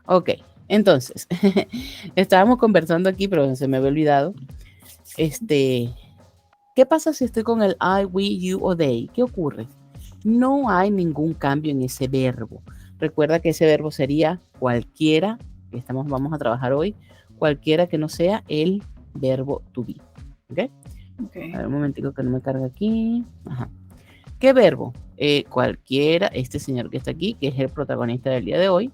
Ok, entonces, estábamos conversando aquí, pero se me había olvidado. ¿Qué pasa si estoy con el I, we, you o they? ¿Qué ocurre? No hay ningún cambio en ese verbo. Recuerda que ese verbo sería cualquiera, que vamos a trabajar hoy, cualquiera que no sea el verbo to be. ¿Ok? Okay. A ver, un momentico que no me carga aquí. Ajá. ¿Qué verbo? Cualquiera, este señor que está aquí, que es el protagonista del día de hoy,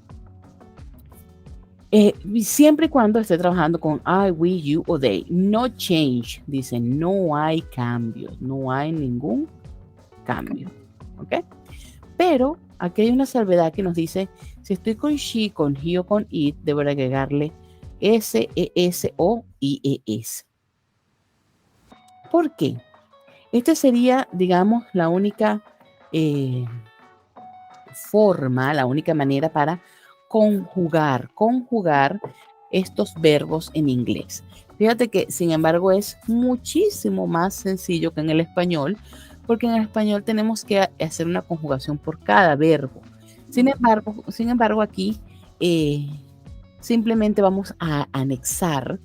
siempre y cuando esté trabajando con I, we, you o they. No change. Dice, no hay cambios. No hay ningún cambio. ¿Ok? Pero aquí hay una salvedad que nos dice, si estoy con she, con he o con it, debo agregarle s, es o ies. ¿Por qué? Esta sería, digamos, la única forma, la única manera para conjugar estos verbos en inglés. Fíjate que, sin embargo, es muchísimo más sencillo que en el español, porque en el español tenemos que hacer una conjugación por cada verbo. Sin embargo aquí simplemente vamos a anexar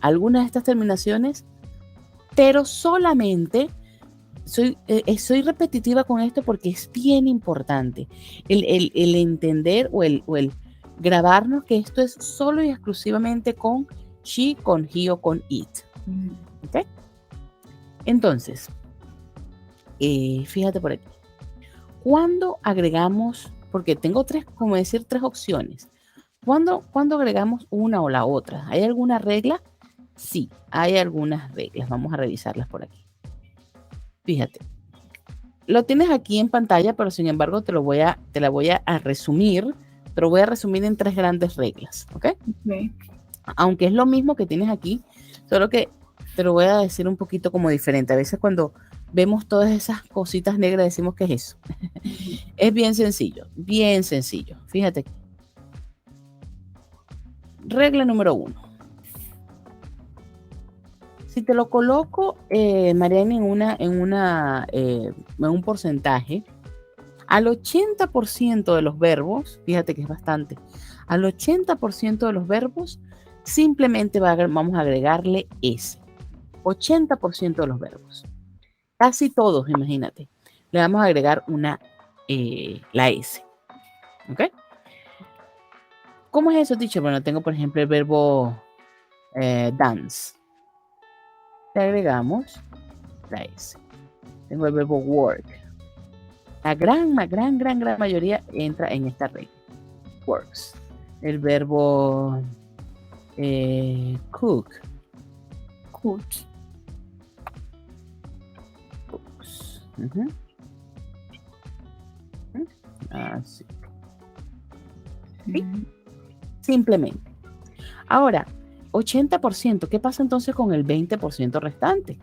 algunas de estas terminaciones, pero solamente soy repetitiva con esto porque es bien importante el entender o el grabarnos que esto es solo y exclusivamente con she, con he o con it. ¿Ok? Entonces, fíjate por aquí. Cuando agregamos, porque tengo tres, como decir, tres opciones. ¿Cuándo agregamos una o la otra? ¿Hay alguna regla? Sí, hay algunas reglas. Vamos a revisarlas por aquí. Fíjate. Lo tienes aquí en pantalla, pero sin embargo te la voy a resumir. Te lo voy a resumir en tres grandes reglas, ¿ok? Okay. Aunque es lo mismo que tienes aquí, solo que te lo voy a decir un poquito como diferente. A veces cuando vemos todas esas cositas negras decimos que es eso. Es bien sencillo, bien sencillo. Fíjate aquí. Regla número 1. Si te lo coloco, Mariana, en un porcentaje, al 80% de los verbos, fíjate que es bastante, al 80% de los verbos simplemente vamos a agregarle S. 80% de los verbos. Casi todos, imagínate. Le vamos a agregar la S. ¿Ok? ¿Cómo es eso, teacher? Bueno, tengo por ejemplo el verbo dance. Le agregamos la S. Tengo el verbo work. La gran mayoría entra en esta regla. Works. El verbo cook. Cook. Cooks. Así. ¿Sí? Simplemente. Ahora, 80%, ¿qué pasa entonces con el 20% restante?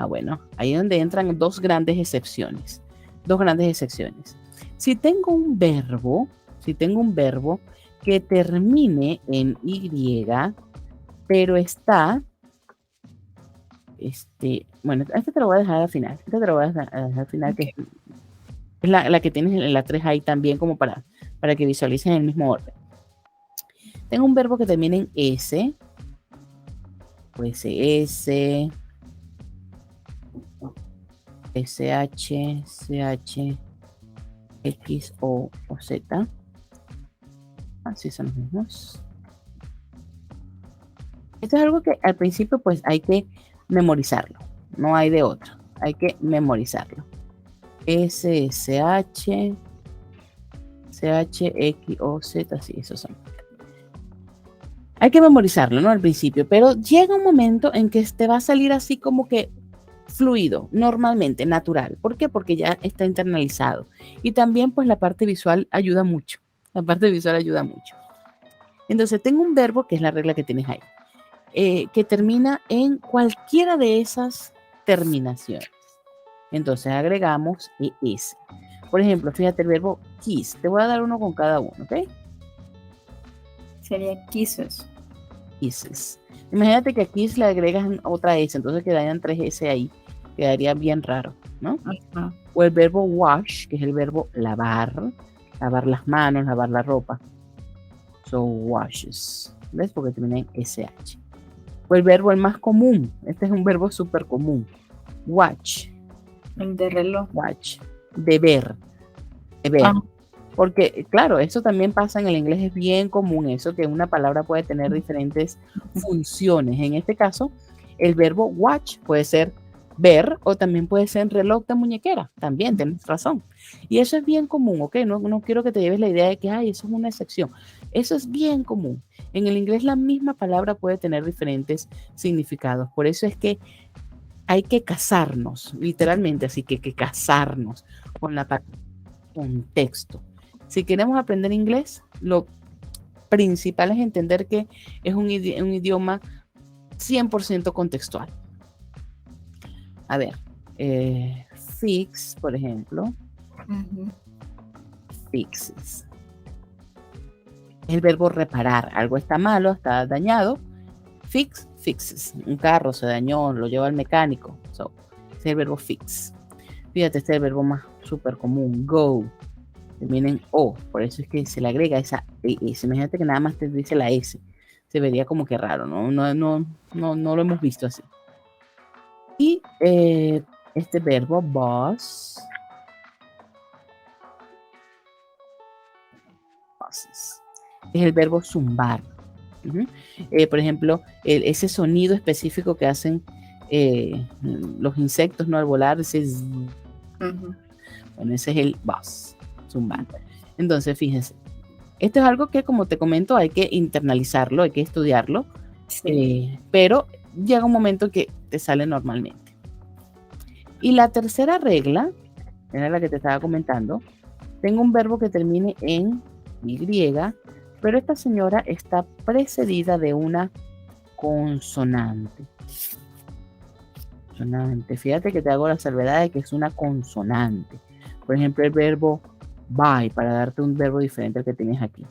Bueno, ahí es donde entran dos grandes excepciones. Si tengo un verbo que termine en Y, pero está, bueno, este te lo voy a dejar al final. Que es la que tienes en la 3 ahí también, como para que visualicen el mismo orden. Tengo un verbo que termina en S, o SS, SH, CH, X o Z. Así son los mismos. Esto es algo que al principio pues hay que memorizarlo. No hay de otro. Hay que memorizarlo. SSH, CH, X o Z. Sí, esos son. Hay que memorizarlo, ¿no? Al principio. Pero llega un momento en que te va a salir así como que fluido, normalmente, natural. ¿Por qué? Porque ya está internalizado. Y también pues la parte visual ayuda mucho. Entonces tengo un verbo, que es la regla que tienes ahí, que termina en cualquiera de esas terminaciones. Entonces agregamos ES. Por ejemplo, fíjate el verbo kiss. Te voy a dar uno con cada uno, ¿ok? Sería kisses. Kisses. Imagínate que a kiss le agregas otra S, entonces quedarían 3 S ahí. Quedaría bien raro, ¿no? Ajá. O el verbo wash, que es el verbo lavar las manos, lavar la ropa. So, washes. ¿Ves? Porque termina en SH. O el verbo el más común. Este es un verbo súper común. Watch. El de reloj. Watch. De ver. De ver. Ah, Porque, claro, eso también pasa en el inglés, es bien común eso, que una palabra puede tener diferentes funciones. En este caso, el verbo watch puede ser ver o también puede ser reloj de muñequera. También tienes razón. Y eso es bien común, ¿ok? No quiero que te lleves la idea de que, ay, eso es una excepción. Eso es bien común. En el inglés la misma palabra puede tener diferentes significados. Por eso es que hay que casarnos, literalmente, así que casarnos con la contexto. Si queremos aprender inglés, lo principal es entender que es un idioma 100% contextual. A ver, fix, por ejemplo, fixes. Es el verbo reparar. Algo está malo, está dañado. Fix, fixes. Un carro se dañó, lo lleva al mecánico. So, es el verbo fix. Fíjate, este es el verbo más súper común. Go. Termina en O, por eso es que se le agrega esa S. Imagínate que nada más te dice la S. Se vería como que raro, ¿no? No lo hemos visto así. Y este verbo, boss. Bosses, es el verbo zumbar. Por ejemplo, ese sonido específico que hacen los insectos, ¿no? Al volar, ese bueno, ese es el buzz, zumbar. Entonces, fíjense, esto es algo que, como te comento, hay que internalizarlo, hay que estudiarlo, sí. Pero llega un momento que te sale normalmente. Y la tercera regla, era la que te estaba comentando, tengo un verbo que termine en Y, pero esta señora está precedida de una consonante. Consonante. Fíjate que te hago la salvedad de que es una consonante. Por ejemplo, el verbo buy, para darte un verbo diferente al que tienes aquí.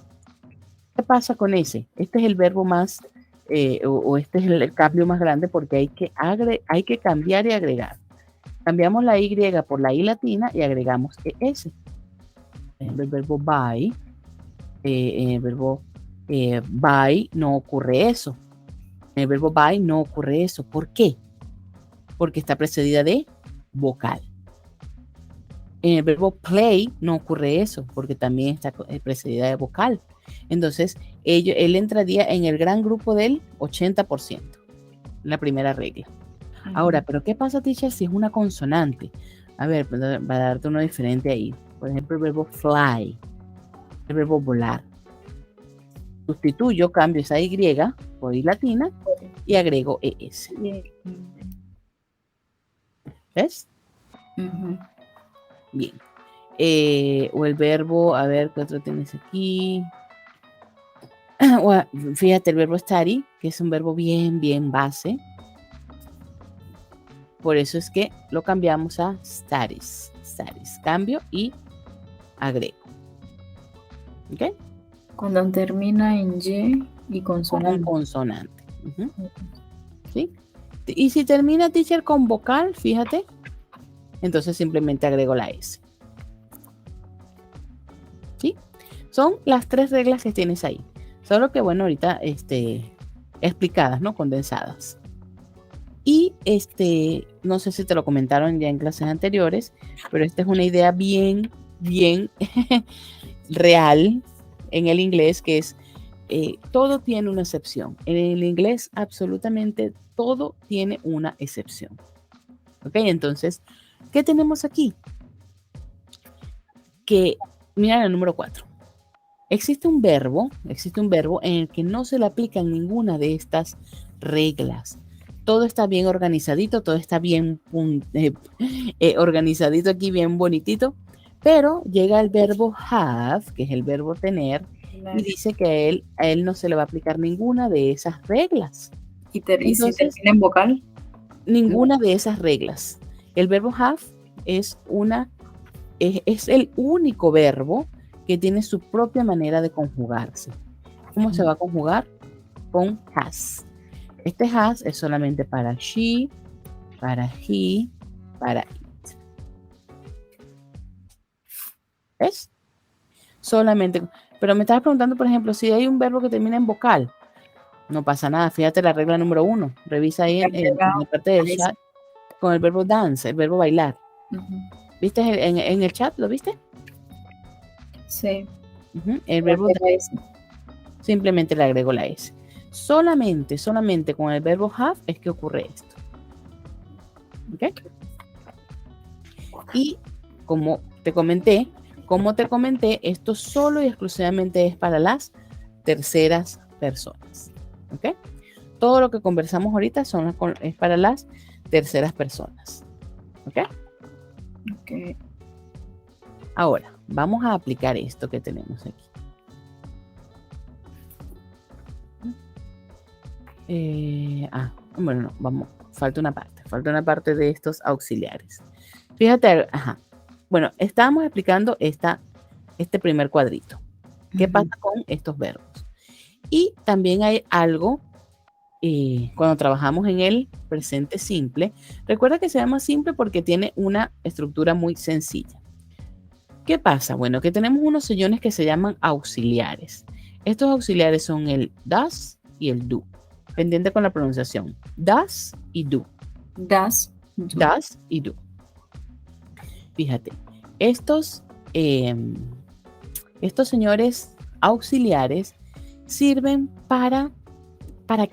¿Qué pasa con ese? Este es el verbo más, o este es el cambio más grande porque hay que cambiar y agregar. Cambiamos la Y por la I latina y agregamos ES. El verbo buy, en el verbo buy no ocurre eso. En el verbo buy no ocurre eso. ¿Por qué? Porque está precedida de vocal. En el verbo play no ocurre eso, porque también está precedida de vocal. Entonces, él entraría en el gran grupo del 80%, la primera regla. Ahora, ¿pero qué pasa, teacher, si es una consonante? A ver, va a darte uno diferente ahí. Por ejemplo, el verbo fly, el verbo volar. Sustituyo, cambio esa Y por I latina y agrego ES. ¿Ves? Bien. O el verbo, a ver, ¿qué otro tienes aquí? Fíjate, el verbo study, que es un verbo bien base. Por eso es que lo cambiamos a studies. Cambio y agrego. ¿Ok? Cuando termina en Y consonante. Con consonante. ¿Sí? Y si termina, teacher, con vocal, fíjate, entonces simplemente agrego la S. ¿Sí? Son las 3 reglas que tienes ahí. Solo que, bueno, ahorita explicadas, ¿no? Condensadas. Y no sé si te lo comentaron ya en clases anteriores, pero esta es una idea bien real en el inglés, que es todo tiene una excepción. En el inglés absolutamente todo tiene una excepción. ¿Ok? Entonces, ¿qué tenemos aquí? Que, mira el número 4. Existe un verbo en el que no se le aplican ninguna de estas reglas. Todo está bien organizadito, todo está bien organizadito aquí, bien bonitito, pero llega el verbo have, que es el verbo tener, y dice que a él no se le va a aplicar ninguna de esas reglas. ¿Y si termina en vocal? Ninguna de esas reglas. El verbo have es el único verbo que tiene su propia manera de conjugarse. ¿Cómo se va a conjugar? Con has. Este has es solamente para she, para he, para it. ¿Ves? Solamente. Pero me estabas preguntando, por ejemplo, si hay un verbo que termina en vocal. No pasa nada. Fíjate la regla número 1. Revisa ahí en la parte del chat con el verbo dance, el verbo bailar. ¿Viste en el chat? ¿Lo viste? Sí. El verbo dance. Simplemente le agrego la S. Solamente con el verbo have es que ocurre esto. ¿Ok? Y como te comenté, esto solo y exclusivamente es para las terceras personas. ¿Ok? Todo lo que conversamos ahorita es para las terceras personas. ¿Ok? Ok. Ahora, vamos a aplicar esto que tenemos aquí. Bueno, no, vamos, falta una parte de estos auxiliares. Fíjate, bueno, estábamos explicando este primer cuadrito. ¿Qué pasa con estos verbos? Y también hay algo, cuando trabajamos en el presente simple, recuerda que se llama simple porque tiene una estructura muy sencilla. ¿Qué pasa? Bueno, que tenemos unos sillones que se llaman auxiliares. Estos auxiliares son el das y el do. Pendiente con la pronunciación. Das y do. Das y do. Fíjate, estos señores auxiliares sirven ¿para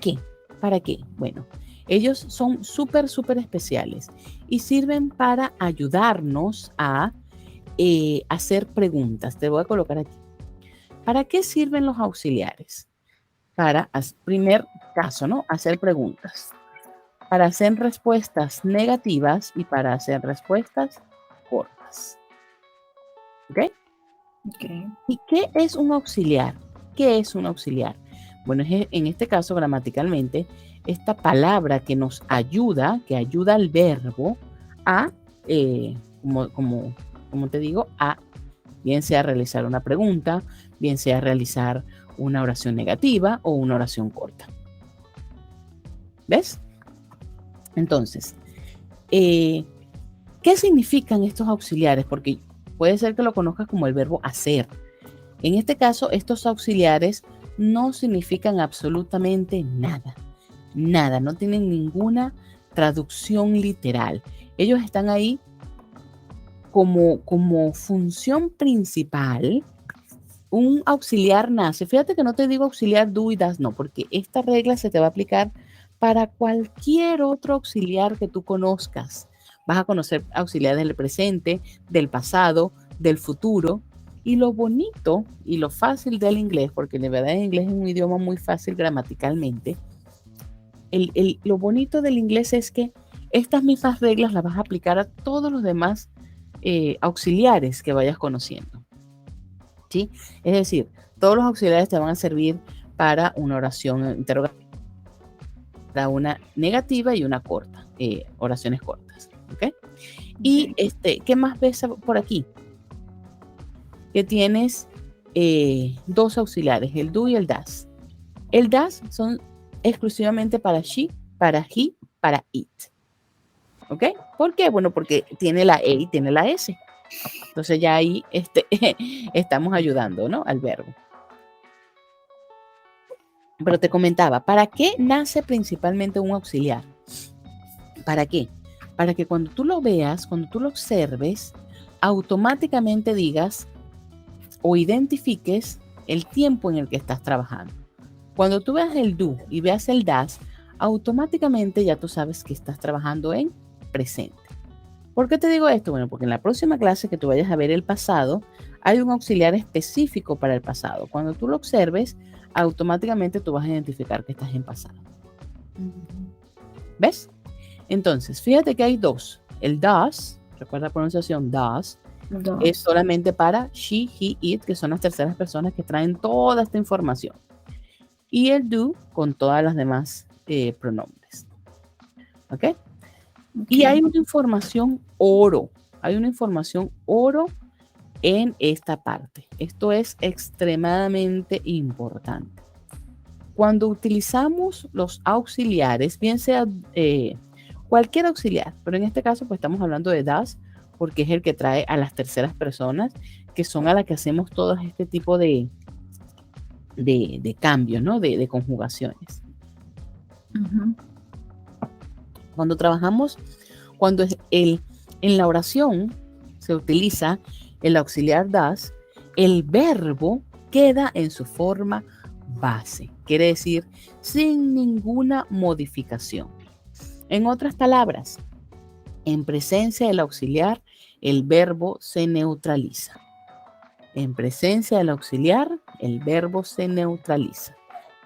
qué? ¿Para qué? Bueno, ellos son súper especiales y sirven para ayudarnos a hacer preguntas. Te voy a colocar aquí. ¿Para qué sirven los auxiliares? Para, primer caso, ¿no? Hacer preguntas. Para hacer respuestas negativas y para hacer respuestas cortas. ¿Ok? ¿Y qué es un auxiliar? ¿Qué es un auxiliar? Bueno, en este caso, gramaticalmente, esta palabra que nos ayuda, que ayuda al verbo a, como te digo, a bien sea realizar una pregunta, bien sea realizar una oración negativa o una oración corta. ¿Ves? Entonces, ¿qué significan estos auxiliares? Porque puede ser que lo conozcas como el verbo hacer. En este caso, estos auxiliares no significan absolutamente nada. Nada, no tienen ninguna traducción literal. Ellos están ahí como función principal. Un auxiliar nace. Fíjate que no te digo auxiliar do y das, no, porque esta regla se te va a aplicar para cualquier otro auxiliar que tú conozcas. Vas a conocer auxiliares del presente, del pasado, del futuro. Y lo bonito y lo fácil del inglés, porque de verdad el inglés es un idioma muy fácil gramaticalmente, lo bonito del inglés es que estas mismas reglas las vas a aplicar a todos los demás auxiliares que vayas conociendo. ¿Sí? Es decir, todos los auxiliares te van a servir para una oración interrogativa, para una negativa y una corta, oraciones cortas. ¿Ok? Y ¿qué más ves por aquí? Que tienes dos auxiliares, el do y el das. El das son exclusivamente para she, para he, para it. ¿Ok? ¿Por qué? Bueno, porque tiene la E y tiene la S. Entonces ya ahí estamos ayudando, ¿no? Al verbo. Pero te comentaba, ¿para qué nace principalmente un auxiliar? ¿Para qué? Para que cuando tú lo veas, cuando tú lo observes, automáticamente digas o identifiques el tiempo en el que estás trabajando. Cuando tú veas el do y veas el das, automáticamente ya tú sabes que estás trabajando en presente. ¿Por qué te digo esto? Bueno, porque en la próxima clase que tú vayas a ver el pasado, hay un auxiliar específico para el pasado. Cuando tú lo observes, automáticamente tú vas a identificar que estás en pasado. ¿Ves? Entonces, fíjate que hay dos. El das, recuerda la pronunciación das, es solamente para she, he, it, que son las terceras personas que traen toda esta información. Y el do con todas las demás pronombres. ¿Ok? Y hay una información oro. Hay una información oro en esta parte. Esto es extremadamente importante. Cuando utilizamos los auxiliares, bien sea cualquier auxiliar, pero en este caso pues estamos hablando de das, porque es el que trae a las terceras personas, que son a las que hacemos todo este tipo de de cambio, ¿no? De conjugaciones. Ujú. Cuando trabajamos, en la oración se utiliza el auxiliar das, el verbo queda en su forma base, quiere decir sin ninguna modificación. En otras palabras, en presencia del auxiliar, el verbo se neutraliza. En presencia del auxiliar, el verbo se neutraliza.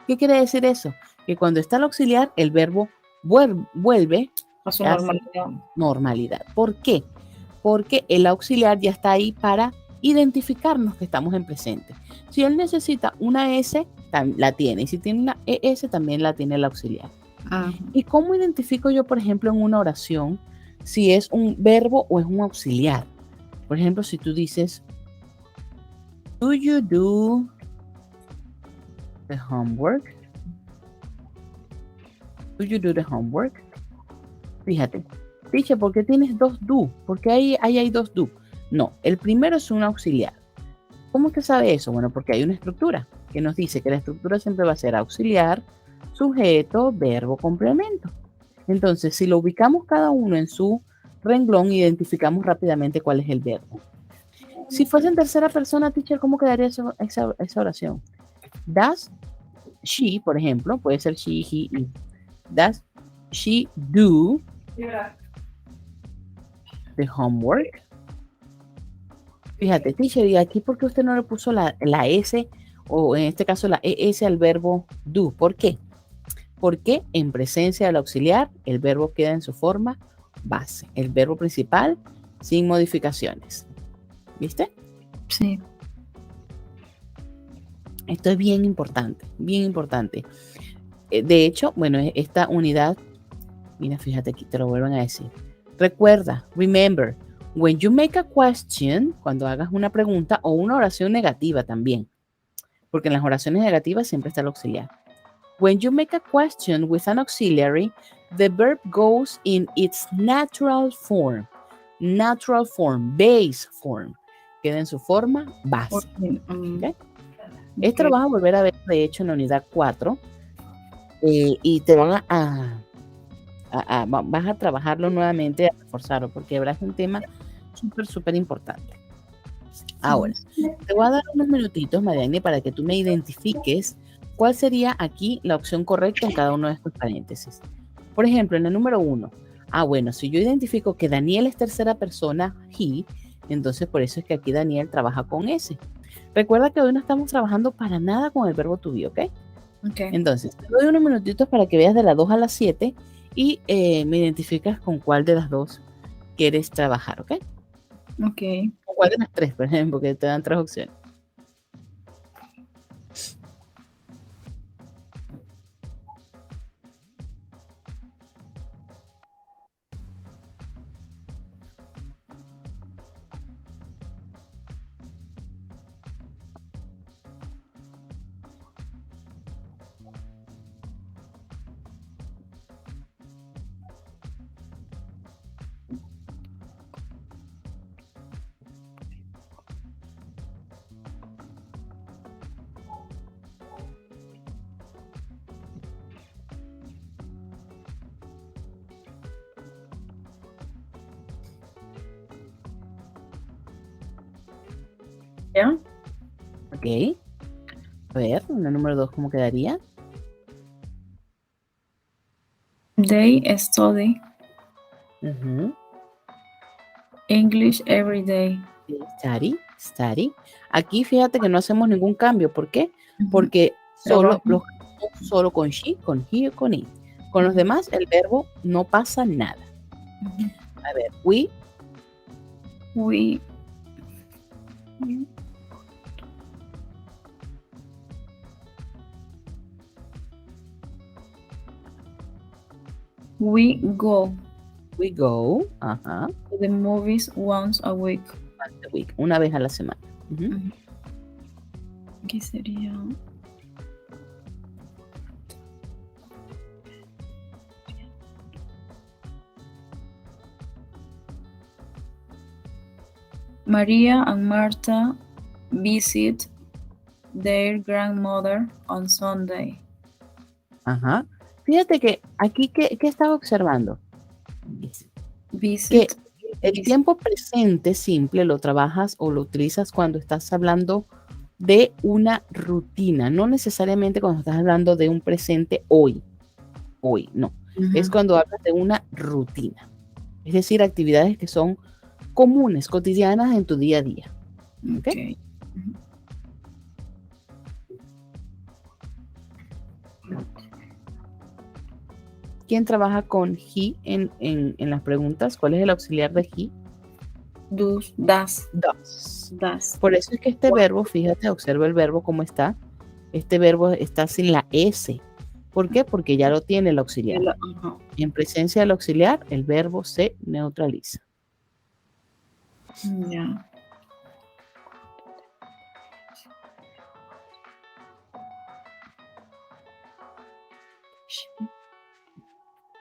¿Qué quiere decir eso? Que cuando está el auxiliar, el verbo vuelve A su a su normalidad. normalidad. ¿Por qué? Porque el auxiliar ya está ahí para identificarnos que estamos en presente. Si él necesita una S, la tiene. Y si tiene una ES, también la tiene el auxiliar. Ajá. ¿Y cómo identifico yo, por ejemplo, en una oración si es un verbo o es un auxiliar? Por ejemplo, si tú dices, do you do the homework? Do you do the homework? Fíjate, dice, ¿por qué tienes dos do? Porque ahí hay dos do. No, el primero es un auxiliar. ¿Cómo usted sabe eso? Bueno, porque hay una estructura que nos dice que la estructura siempre va a ser auxiliar, sujeto, verbo, complemento. Entonces, si lo ubicamos cada uno en su renglón, identificamos rápidamente cuál es el verbo. Si fuese en tercera persona, teacher, ¿cómo quedaría esa oración? Does she, por ejemplo, puede ser she, he, it. Does she do the homework? Fíjate, teacher, ¿y aquí por qué usted no le puso la S o en este caso la ES al verbo do? ¿Por qué? Porque en presencia del auxiliar el verbo queda en su forma base, el verbo principal sin modificaciones. ¿Viste? Sí. Esto es bien importante, bien importante. De hecho, bueno, esta unidad, mira, fíjate aquí, te lo vuelven a decir. Recuerda, remember, when you make a question, cuando hagas una pregunta o una oración negativa también, porque en las oraciones negativas siempre está el auxiliar. When you make a question with an auxiliary, the verb goes in its natural form, base form, queda en su forma base. ¿Okay? Esto lo vas a volver a ver, de hecho, en la unidad 4, y te van vas a trabajarlo nuevamente, a reforzarlo, porque habrá un tema súper importante. Ahora, te voy a dar unos minutitos, Mariane, para que tú me identifiques cuál sería aquí la opción correcta en cada uno de estos paréntesis. Por ejemplo, en el número 1, bueno, si yo identifico que Daniel es tercera persona, he, entonces por eso es que aquí Daniel trabaja con S. Recuerda que hoy no estamos trabajando para nada con el verbo to be, ¿ok? Entonces, te doy unos minutitos para que veas de la 2 a la 7 y me identificas con cuál de las dos quieres trabajar, ¿ok? Ok. Con cuál de las 3, por ejemplo, que te dan 3 opciones. ¿Ya? Ok. A ver, en el número 2, ¿cómo quedaría? They study English every day. Study. Aquí fíjate que no hacemos ningún cambio. ¿Por qué? Porque solo con she, con he o con it. Con los demás, el verbo no pasa nada. A ver, we go to the movies once a week. Una vez a la semana. ¿Qué sería? Maria and Martha visit their grandmother on Sunday. Ajá. Fíjate que aquí, ¿qué estaba observando? Que Visit. el tiempo presente simple lo trabajas o lo utilizas cuando estás hablando de una rutina, no necesariamente cuando estás hablando de un presente hoy, no. Es cuando hablas de una rutina, es decir, actividades que son comunes, cotidianas en tu día a día. ¿Okay? ¿Quién trabaja con he en las preguntas? ¿Cuál es el auxiliar de he? Das. Por eso es que este verbo, fíjate, observa el verbo cómo está. Este verbo está sin la S. ¿Por qué? Porque ya lo tiene el auxiliar. En presencia del auxiliar, el verbo se neutraliza. Ya.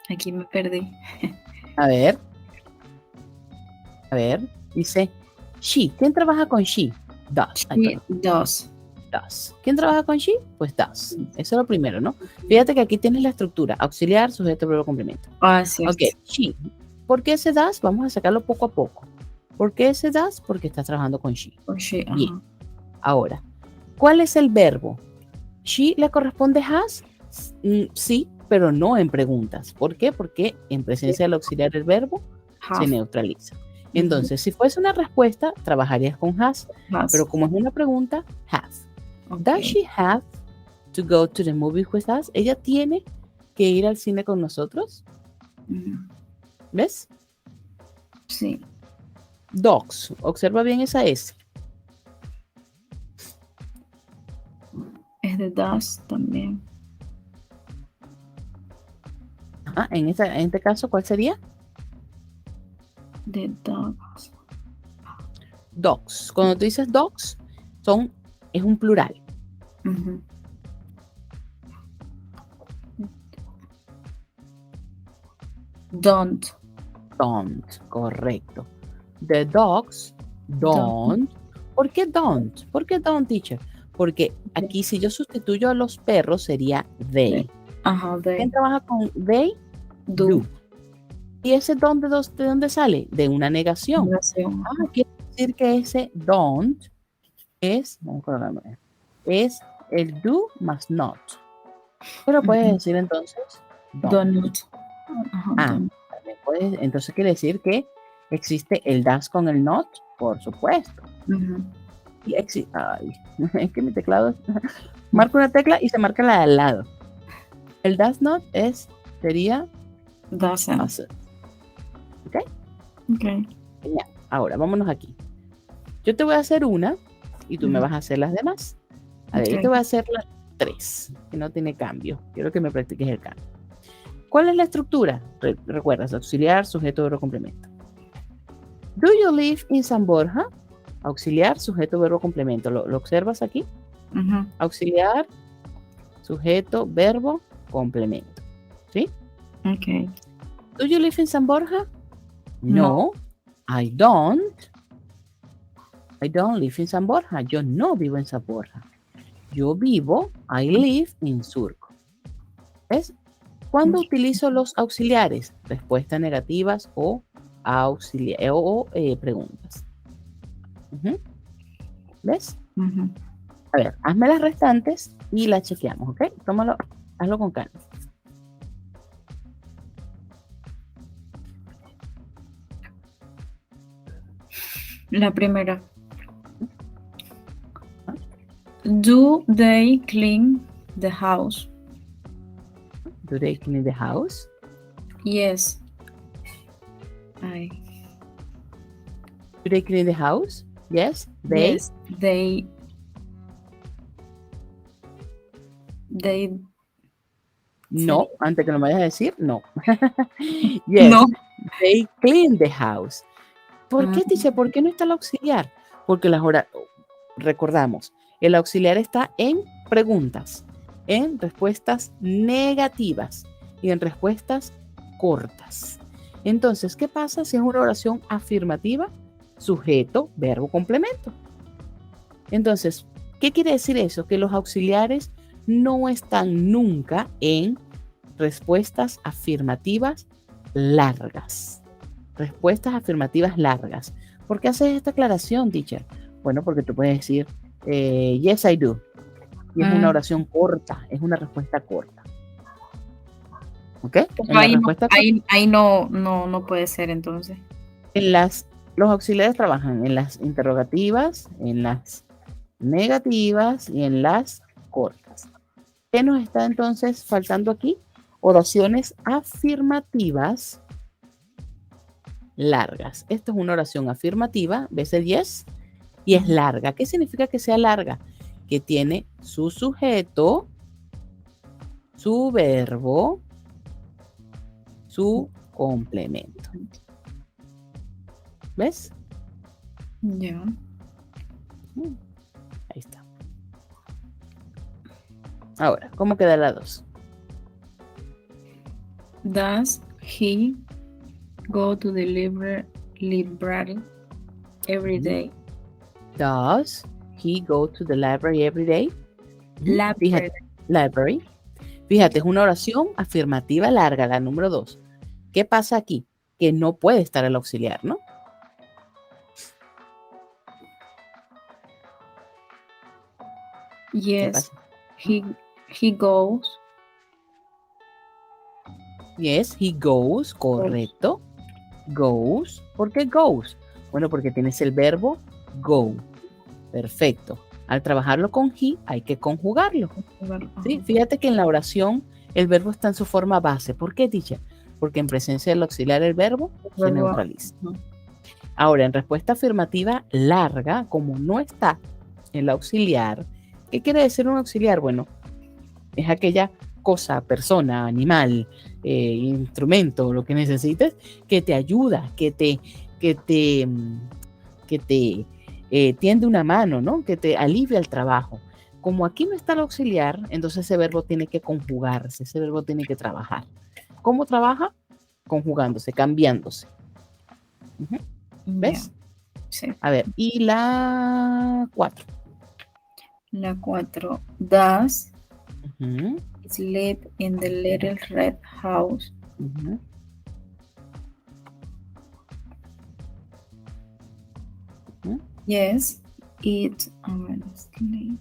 Aquí me perdí. A ver, dice she. ¿Quién trabaja con she? Does. Does. ¿Quién trabaja con she? Pues does. Eso es lo primero, ¿no? Fíjate que aquí tienes la estructura: auxiliar, sujeto, verbo, complemento. Sí. Ok, she. ¿Por qué ese does? Vamos a sacarlo poco a poco. ¿Por qué ese does? Porque estás trabajando con she. Bien. Ahora, ¿cuál es el verbo? She le corresponde has. Sí, pero no en preguntas. ¿Por qué? Porque en presencia del auxiliar del verbo se neutraliza. Entonces, si fuese una respuesta, trabajarías con has, pero como es una pregunta, have. Does she have to go to the movie with us? ¿Ella tiene que ir al cine con nosotros? ¿Ves? Sí. Dogs. Observa bien esa S. Es de does también. Ajá, en este caso, ¿cuál sería? De dogs. Dogs. Cuando tú dices dogs, es un plural. Don't. Correcto. The dogs don't. ¿Por qué don't? ¿Por qué don't, teacher? Porque aquí si yo sustituyo a los perros sería they. They. ¿Quién trabaja con they? Do. ¿Y ese don't de dónde sale? De una negación. Quiere decir que ese don't es el do más not. Pero puedes decir entonces don't. Entonces quiere decir que existe el does con el not, por supuesto. Y es que mi teclado marca una tecla y se marca la de al lado. El does not sería doesn't. ¿Ok? Genial. Ahora, vámonos aquí. Yo te voy a hacer una y tú me vas a hacer las demás. A ver, yo te voy a hacer las 3, que no tiene cambio. Quiero que me practiques el cambio. ¿Cuál es la estructura? Recuerdas, auxiliar, sujeto, verbo, complemento. Do you live in San Borja? Auxiliar, sujeto, verbo, complemento. ¿Lo observas aquí? Auxiliar, sujeto, verbo, complemento. ¿Sí? Ok. Do you live in San Borja? No. I don't live in San Borja. Yo no vivo en San Borja. Yo vivo, I live in Surco. ¿Ves? ¿Cuándo utilizo los auxiliares? Respuestas negativas o preguntas. ¿Ves? A ver, hazme las restantes y las chequeamos, ¿ok? Tómalo, hazlo con calma. La primera. Do they clean the house? Do they clean the house? Yes. Do they clean the house? Yes. They? Yes, they No, antes que lo vayas a decir, no. Yes, no. They clean the house. ¿Por qué, teacher? ¿Por qué no está el auxiliar? Porque recordamos, el auxiliar está en preguntas, en respuestas negativas y en respuestas cortas. Entonces, ¿qué pasa si es una oración afirmativa? Sujeto, verbo, complemento. Entonces, ¿Qué quiere decir eso? Que los auxiliares no están nunca en respuestas afirmativas largas. Respuestas afirmativas largas. ¿Por qué haces esta aclaración, teacher? Bueno, porque tú puedes decir, yes, I do. Y es una oración corta, es una respuesta corta. ¿Ok? En la respuesta ahí no puede ser entonces. Los auxiliares trabajan en las interrogativas, en las negativas y en las cortas. ¿Qué nos está entonces faltando aquí? Oraciones afirmativas largas. Esto es una oración afirmativa, ves el yes, y es larga. ¿Qué significa que sea larga? Que tiene su sujeto, su verbo, su complemento. ¿Ves? Ya. Ahí está. Ahora, ¿cómo queda la 2? Does he go to the library every day? Does he go to the library every day? Fíjate, library. Fíjate, es una oración afirmativa larga, la número 2. ¿Qué pasa aquí? Que no puede estar el auxiliar, ¿no? Yes, he goes. Yes, he goes, correcto. Goes. ¿Por qué goes? Bueno, porque tienes el verbo go. Perfecto. Al trabajarlo con he, hay que conjugarlo. ¿Sí? Fíjate que en la oración el verbo está en su forma base. ¿Por qué, teacher? Porque en presencia del auxiliar el verbo se neutraliza. Ahora, en respuesta afirmativa larga, como no está el auxiliar, ¿qué quiere decir un auxiliar? Bueno, es aquella cosa, persona, animal, instrumento, lo que necesites, que te ayuda, que te tiende una mano, ¿no? Que te alivia el trabajo. Como aquí no está el auxiliar, entonces ese verbo tiene que conjugarse, ese verbo tiene que trabajar. ¿Cómo trabaja? Conjugándose, cambiándose. ¿Ves? Yeah. Sí. A ver, y la 4. La 4. Does sleep in the little red house? Yes, it sleep.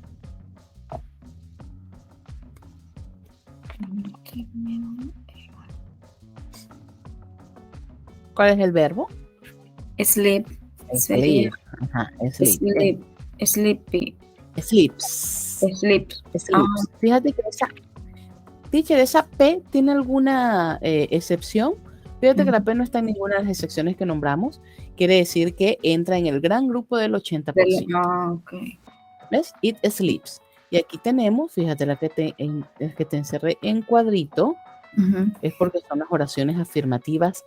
¿Cuál es el verbo? Sleep. Sleep. Ajá, sleep. Sleepy. Sleeps. Sleeps. Fíjate que esa P tiene alguna excepción. Fíjate que la P no está en ninguna de las excepciones que nombramos. Quiere decir que entra en el gran grupo del 80%. Okay. ¿Ves? It sleeps. Y aquí tenemos, fíjate, la que te encerré en cuadrito, es porque son las oraciones afirmativas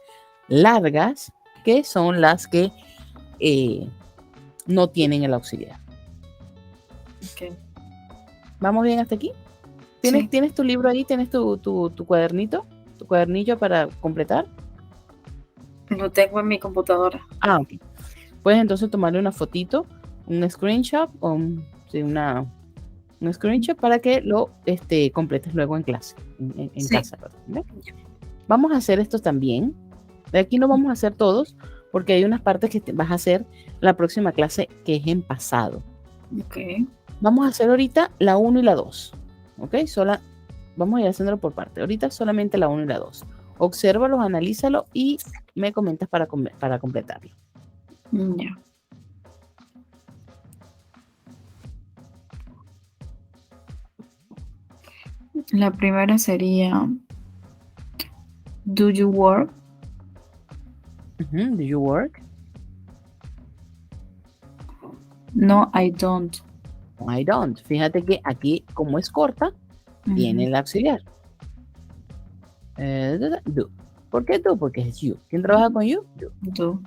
largas, que son las que no tienen el auxiliar. Okay. ¿Vamos bien hasta aquí? ¿Tienes tu libro ahí? ¿Tienes tu cuadernito? ¿Tu cuadernillo para completar? Lo tengo en mi computadora. Ok. Puedes entonces tomarle una fotito, un screenshot o un screenshot para que lo completes luego en clase, en casa. ¿Verdad? Vamos a hacer esto también. De aquí no vamos a hacer todos porque hay unas partes que vas a hacer la próxima clase que es en pasado. Okay. Vamos a hacer ahorita la 1 y la 2. ¿Ok? Vamos a ir haciéndolo por parte. Ahorita solamente la 1 y la 2. Obsérvalos, analízalo y me comentas para completarlo. Ya. La primera sería Do you work? Do you work? No, I don't. I don't. Fíjate que aquí, como es corta, viene el auxiliar. Do. ¿Por qué do? Porque es you. ¿Quién trabaja con you? Do.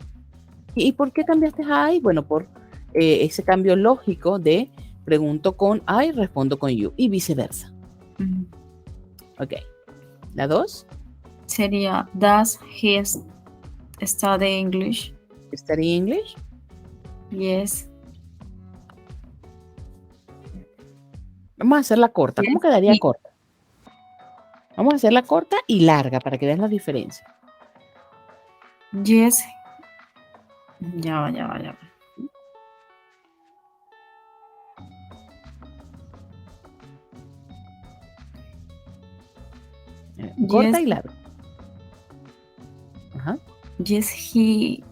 ¿Y por qué cambiaste a I? Bueno, por ese cambio lógico de pregunto con I, respondo con you y viceversa. Ok. ¿La 2? Sería Does he study English? ¿Study English? Yes. Vamos a hacerla corta. ¿Cómo Yes, quedaría corta? Vamos a hacerla corta y larga para que veas la diferencia. yes. Ya va, ya va, ya va. Corta Yes, y larga. Ajá. yes, he.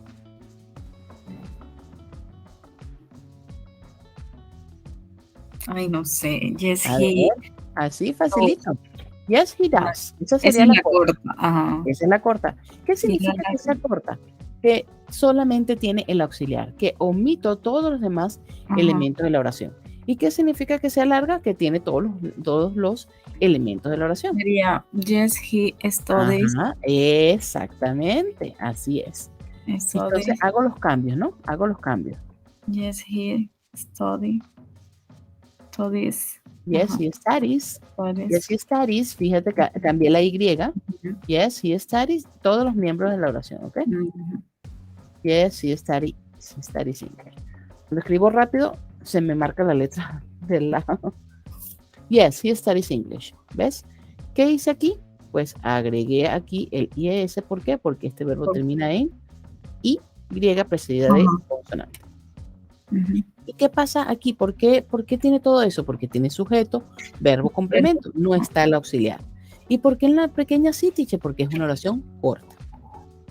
Ay, no sé. Yes, A he. ver, así facilito. Yes, he Ah, does. Esa esa sería es la la corta. corta. Ajá. Esa es la corta. ¿Qué Y la significa que sea corta? Que solamente tiene el auxiliar, que omito todos los demás Ajá. elementos de la oración. ¿Y qué significa que sea larga? Que tiene todos los elementos de la oración. Sería yes, he studies. Ajá, exactamente, así es. Entonces Studies. hago los cambios, ¿no? Hago los cambios. Yes, he studies. Yes, Ajá. he studies. Studies. Yes, he studies. Fíjate que cambié la Y. Ujú, Yes, he studies. Todos los miembros de la oración, ¿ok? ujú. Yes, he studies. He studies English. Lo escribo rápido, se me marca la letra del lado. Yes, he studies English. ¿Ves? ¿Qué hice aquí? Pues agregué aquí el IES. ¿Por qué? Porque este verbo termina en Y precedida de Ajá. consonante. Ujú. ¿Y qué pasa aquí? ¿Por qué tiene todo eso? Porque tiene sujeto, verbo, complemento. No está el auxiliar. ¿Y por qué en la pequeña sí, teacher? Porque es una oración corta.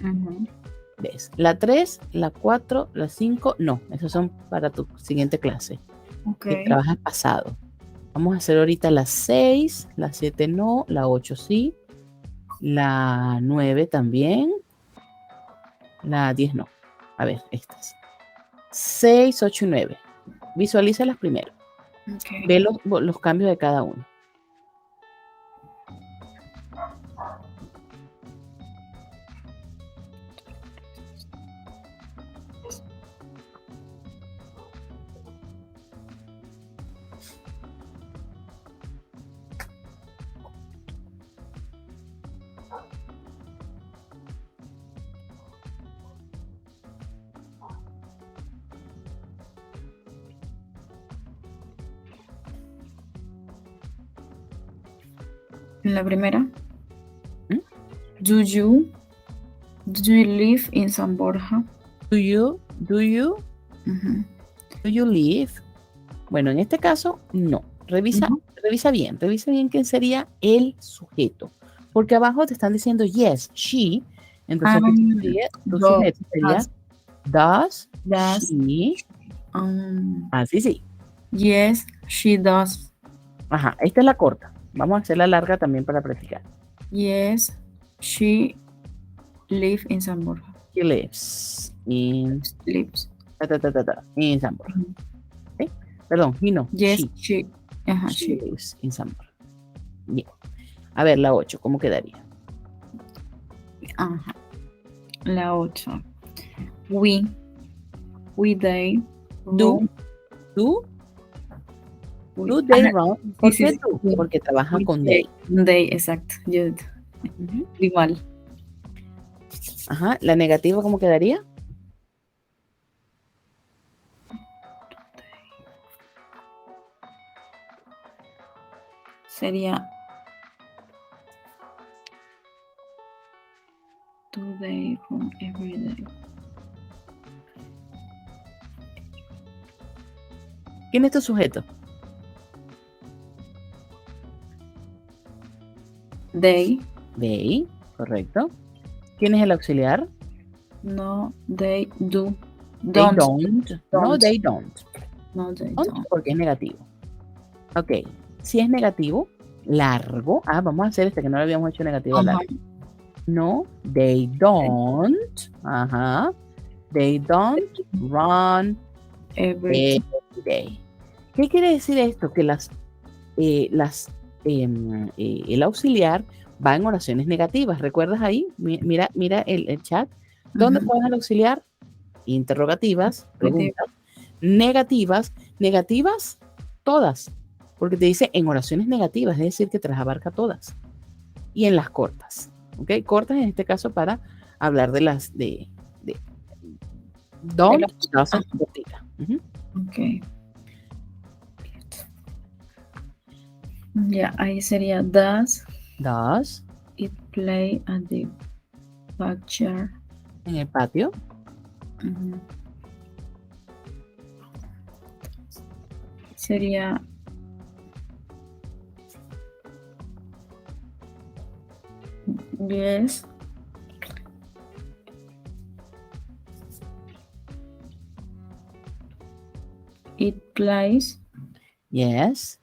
Ujú. ¿Ves? La 3, la 4, la 5, no. Esas son para tu siguiente clase. Ok. Que trabajas pasado. Vamos a hacer ahorita la 6, la 7 no, la 8 sí, la 9 también, la 10 no. A ver, estas. 6, 8 y 9. Visualízalas primero. Ok. Ve los cambios de cada uno. En la primera. ¿Mm? Do you live in San Borja? Do you Ujú. live? Bueno, en este caso, no. Revisa bien quién sería el sujeto. Porque abajo te están diciendo yes, she. Entonces tu sujeto sería does she. Así sí. Yes, she does. Ajá, esta es la corta. Vamos a hacer la larga también para practicar. Yes, she lives in San Borja. She lives in Lives. in San Borja. ¿Sí? Perdón, he no. Yes, she. Ajá, She she. lives in San Borja. Bien. A ver, la 8, ¿cómo quedaría? Ajá. La 8. We, they, Do, run. do, We. do they run. ¿Por Sí, qué sí, do? sí. Porque trabaja We, con they. They, exacto. Yo Ujú. igual. Ajá, la negativa, ¿cómo quedaría? Sería do they run every day. ¿Quién es tu sujeto? They. They, correcto. ¿Quién es el auxiliar? No, they do. They don't. No, they don't. No, they Don't, don't. porque es negativo. Ok, si es negativo, largo. Ah, vamos a hacer este que no lo habíamos hecho negativo Ajá. largo. No, they don't. Ajá. They don't run Every day. ¿Qué quiere decir esto? Que el auxiliar va en oraciones negativas. ¿Recuerdas ahí? Mira el chat. ¿Dónde Ujú. pueden el auxiliar? Interrogativas, preguntas. Negativas, todas. Porque te dice en oraciones negativas, es decir, que te las abarca todas. Y en las cortas. ¿Ok? Cortas en este caso para hablar de las don't, doesn't, cortita. Ujú. Ok. Ya, ahí sería does Does. it play at the backyard? En el patio. Ujú. Sería yes, it plays. Yes.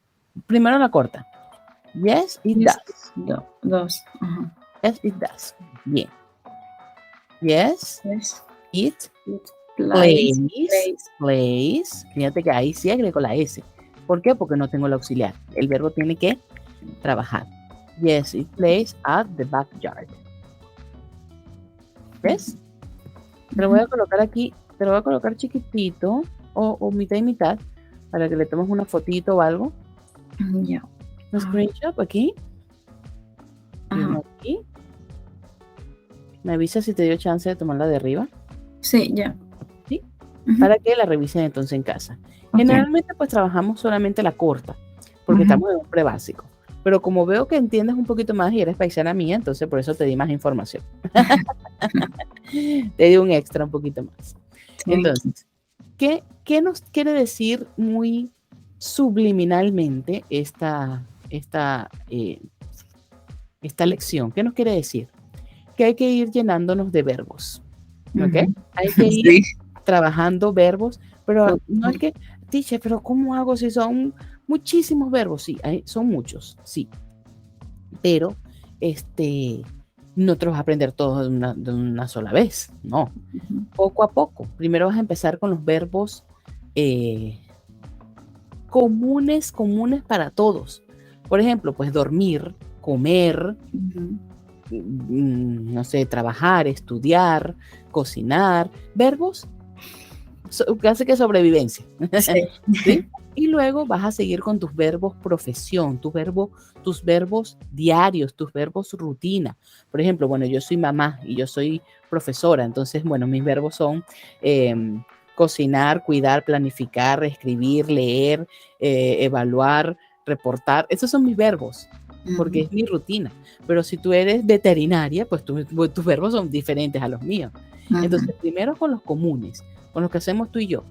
Primero la corta. Yes, it Yes, does. dos. Ajá. Yes, it does. Bien. Yes, Yes, it it plays. plays. Fíjate que ahí sí agrego la S. ¿Por qué? Porque no tengo el auxiliar. El verbo tiene que trabajar. Yes, it plays at the backyard. ¿Ves? Te lo voy a colocar aquí, te lo voy a colocar chiquitito o mitad y mitad para que le tomes una fotito o algo. Ya. Un screenshot aquí. Y Ajá. uno aquí. Me avisa si te dio chance de tomarla de arriba. Sí, ya. ¿Sí? Ujú. Para que la revisen entonces en casa. Ok. Generalmente pues trabajamos solamente la corta, porque Ujú. estamos en un prebásico. Pero como veo que entiendes un poquito más y eres paisana mía, entonces por eso te di más información. Te di un extra un poquito más. Entonces, ¿qué nos quiere decir muy subliminalmente esta lección? ¿Qué nos quiere decir? Que hay que ir llenándonos de verbos. ¿Ok? Ujú. Hay que ir Sí. trabajando verbos, pero Total. no es que, teacher, pero ¿cómo hago si son muchísimos verbos? Sí, son muchos, sí. Pero no te los vas a aprender todos de una sola vez, no. Ujú. Poco a poco. Primero vas a empezar con los verbos comunes para todos. Por ejemplo, pues dormir, comer, Ujú. no sé, trabajar, estudiar, cocinar, verbos casi que sobrevivencia. Sí. ¿Sí? Y luego vas a seguir con tus verbos profesión, tus verbos diarios, tus verbos rutina. Por ejemplo, bueno, yo soy mamá y yo soy profesora, entonces, bueno, mis verbos son cocinar, cuidar, planificar, escribir, leer, evaluar, reportar. Esos son mis verbos, porque es mi rutina. Pero si tú eres veterinaria, pues tus verbos son diferentes a los míos. Entonces, primero con los comunes, con los que hacemos tú y yo.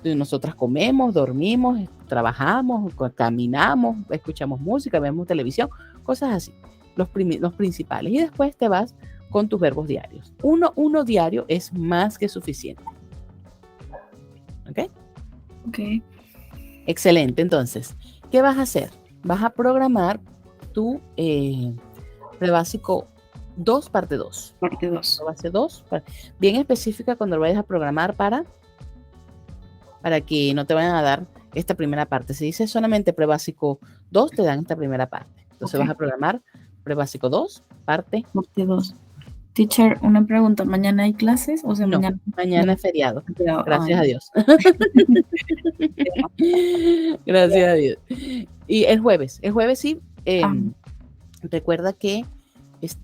Nosotras comemos, dormimos, trabajamos, caminamos, escuchamos música, vemos televisión, cosas así, los principales. Y después te vas con tus verbos diarios. Uno diario es más que suficiente. ¿Ok? Ok. Excelente. Entonces, ¿qué vas a hacer? Vas a programar tu prebásico 2, parte 2. Parte 2. Base 2, bien específica cuando lo vayas a programar para que no te vayan a dar esta primera parte. Si dices solamente prebásico 2, te dan esta primera parte. Entonces vas a programar prebásico 2, parte 2. Teacher, una pregunta. ¿Mañana hay clases? O sea, no, mañana es feriado. Gracias a Dios. Gracias a Dios. Y el jueves sí, recuerda que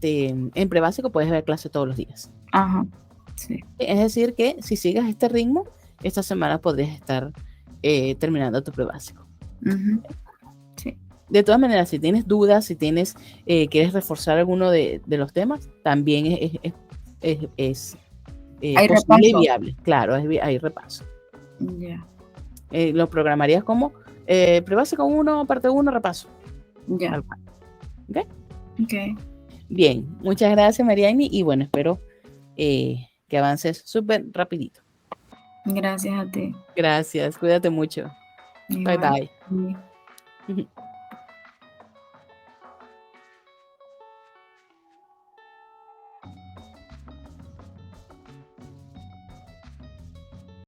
en prebásico puedes ver clase todos los días. Ajá, sí. Es decir que si sigues este ritmo, esta semana podrías estar terminando tu prebásico. Sí. De todas maneras, si tienes dudas, si quieres reforzar alguno de los temas, también es posible y viable. Claro, hay repaso. Ya. Lo programarías como prebásico 1, parte 1, repaso. Ya. ¿Ok? Ok. Bien, muchas gracias, Mariani, y bueno, espero que avances súper rapidito. Gracias a ti. Gracias, cuídate mucho. Igual. Bye, bye. Sí.